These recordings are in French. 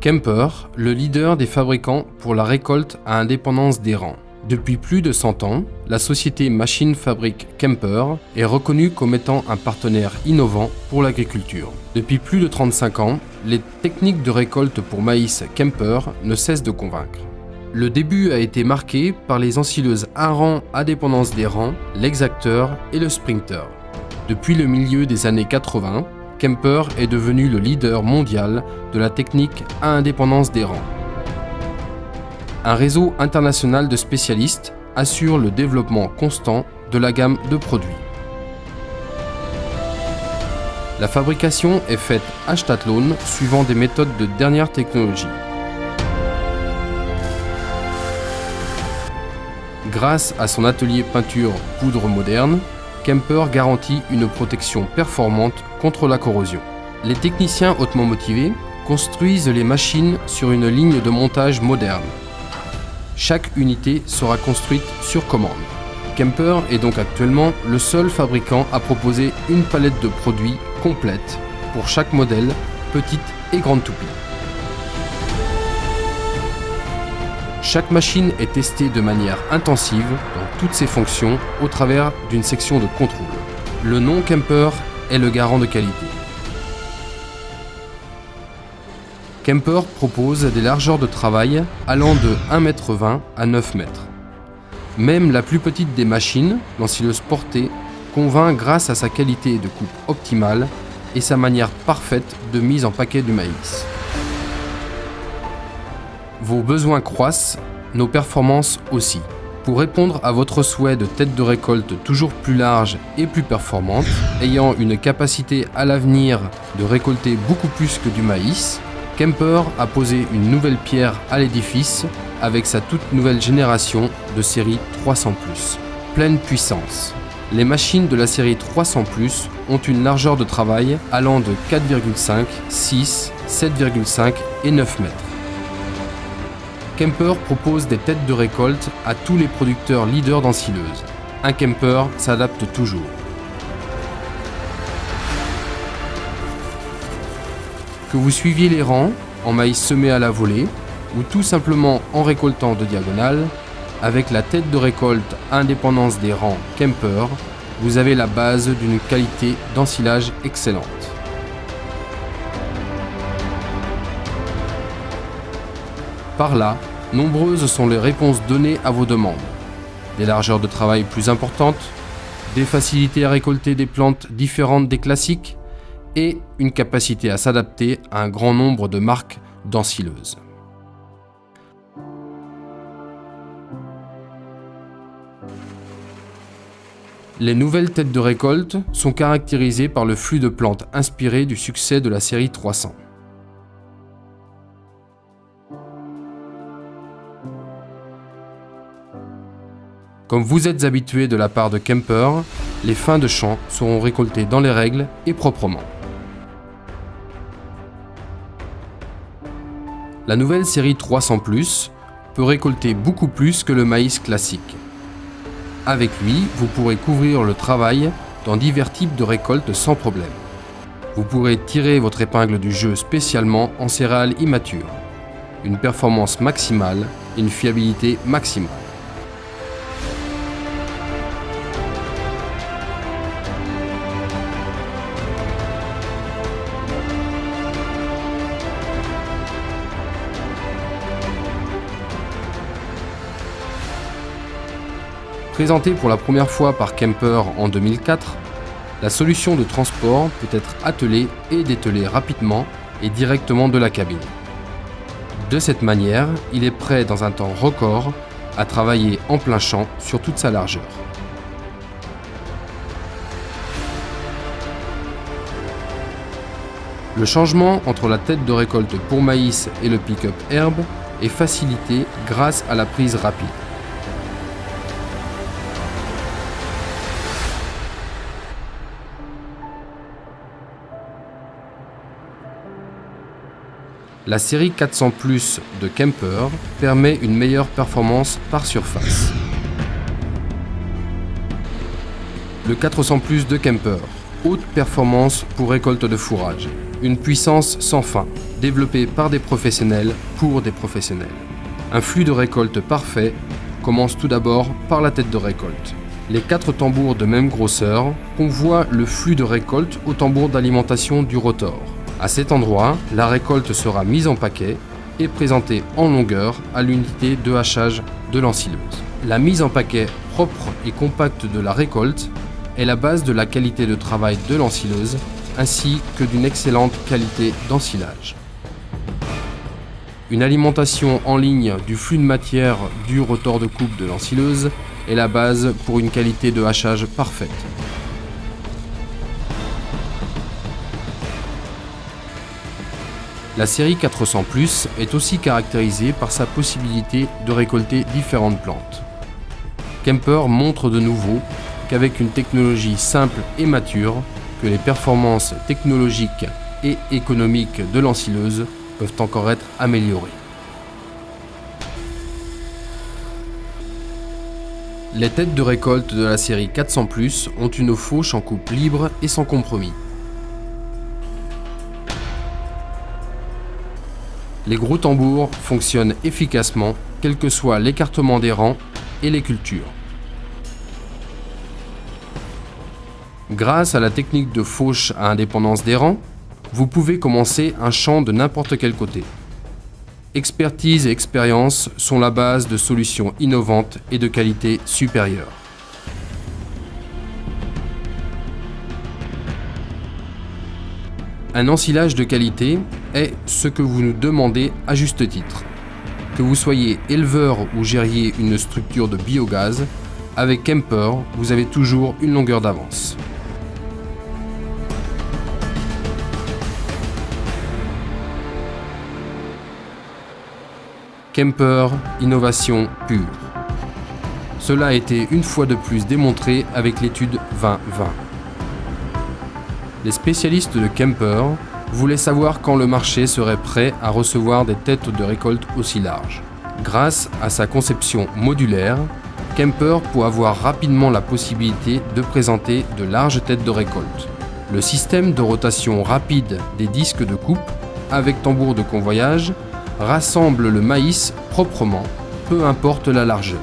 Kemper, le leader des fabricants pour la récolte à indépendance des rangs. Depuis plus de 100 ans, la société Machine Fabrique Kemper est reconnue comme étant un partenaire innovant pour l'agriculture. Depuis plus de 35 ans, les techniques de récolte pour maïs Kemper ne cessent de convaincre. Le début a été marqué par les ensileuses à rang à dépendance des rangs, l'exacteur et le sprinter. Depuis le milieu des années 80, Kemper est devenu le leader mondial de la technique à indépendance des rangs. Un réseau international de spécialistes assure le développement constant de la gamme de produits. La fabrication est faite à Stadtlohn suivant des méthodes de dernière technologie. Grâce à son atelier peinture poudre moderne, Kemper garantit une protection performante contre la corrosion. Les techniciens hautement motivés construisent les machines sur une ligne de montage moderne. Chaque unité sera construite sur commande. Kemper est donc actuellement le seul fabricant à proposer une palette de produits complète pour chaque modèle, petite et grande toupie. Chaque machine est testée de manière intensive dans toutes ses fonctions au travers d'une section de contrôle. Le nom Kemper est le garant de qualité. Kemper propose des largeurs de travail allant de 1,20 m à 9 m. Même la plus petite des machines, l'ensileuse portée, convainc grâce à sa qualité de coupe optimale et sa manière parfaite de mise en paquet du maïs. Vos besoins croissent, nos performances aussi. Pour répondre à votre souhait de tête de récolte toujours plus large et plus performante, ayant une capacité à l'avenir de récolter beaucoup plus que du maïs, Kemper a posé une nouvelle pierre à l'édifice avec sa toute nouvelle génération de série 300+. Pleine puissance. Les machines de la série 300+, ont une largeur de travail allant de 4,5, 6, 7,5 et 9 mètres. Kemper propose des têtes de récolte à tous les producteurs leaders d'ensileuses. Un Kemper s'adapte toujours. Que vous suiviez les rangs, en maïs semé à la volée, ou tout simplement en récoltant de diagonale, avec la tête de récolte à indépendance des rangs Kemper, vous avez la base d'une qualité d'ensilage excellente. Par là, nombreuses sont les réponses données à vos demandes. Des largeurs de travail plus importantes, des facilités à récolter des plantes différentes des classiques, et une capacité à s'adapter à un grand nombre de marques d'ensileuses. Les nouvelles têtes de récolte sont caractérisées par le flux de plantes inspiré du succès de la série 300. Comme vous êtes habitué de la part de Kemper, les fins de champ seront récoltées dans les règles et proprement. La nouvelle série 300+, peut récolter beaucoup plus que le maïs classique. Avec lui, vous pourrez couvrir le travail dans divers types de récoltes sans problème. Vous pourrez tirer votre épingle du jeu spécialement en céréales immatures. Une performance maximale et une fiabilité maximale. Présentée pour la première fois par Kemper en 2004, la solution de transport peut être attelée et dételée rapidement et directement de la cabine. De cette manière, il est prêt dans un temps record à travailler en plein champ sur toute sa largeur. Le changement entre la tête de récolte pour maïs et le pick-up herbe est facilité grâce à la prise rapide. La série 400+ de Kemper permet une meilleure performance par surface. Le 400+ de Kemper, haute performance pour récolte de fourrage. Une puissance sans fin, développée par des professionnels pour des professionnels. Un flux de récolte parfait commence tout d'abord par la tête de récolte. Les 4 tambours de même grosseur convoient le flux de récolte au tambour d'alimentation du rotor. À cet endroit, la récolte sera mise en paquet et présentée en longueur à l'unité de hachage de l'ensileuse. La mise en paquet propre et compacte de la récolte est la base de la qualité de travail de l'ensileuse ainsi que d'une excellente qualité d'ensilage. Une alimentation en ligne du flux de matière du rotor de coupe de l'ensileuse est la base pour une qualité de hachage parfaite. La série 400+ est aussi caractérisée par sa possibilité de récolter différentes plantes. Kemper montre de nouveau qu'avec une technologie simple et mature, que les performances technologiques et économiques de l'ensileuse peuvent encore être améliorées. Les têtes de récolte de la série 400+ ont une fauche en coupe libre et sans compromis. Les gros tambours fonctionnent efficacement, quel que soit l'écartement des rangs et les cultures. Grâce à la technique de fauche à indépendance des rangs, vous pouvez commencer un champ de n'importe quel côté. Expertise et expérience sont la base de solutions innovantes et de qualité supérieure. Un ensilage de qualité est ce que vous nous demandez à juste titre. Que vous soyez éleveur ou gériez une structure de biogaz, avec Kemper, vous avez toujours une longueur d'avance. Kemper, innovation pure. Cela a été une fois de plus démontré avec l'étude 2020. Les spécialistes de Kemper voulaient savoir quand le marché serait prêt à recevoir des têtes de récolte aussi larges. Grâce à sa conception modulaire, Kemper peut avoir rapidement la possibilité de présenter de larges têtes de récolte. Le système de rotation rapide des disques de coupe, avec tambour de convoyage, rassemble le maïs proprement, peu importe la largeur.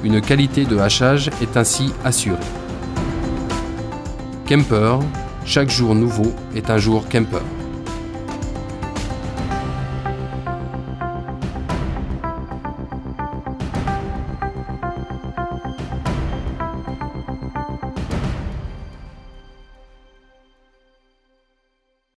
Une qualité de hachage est ainsi assurée. Kemper, chaque jour nouveau est un jour Kemper.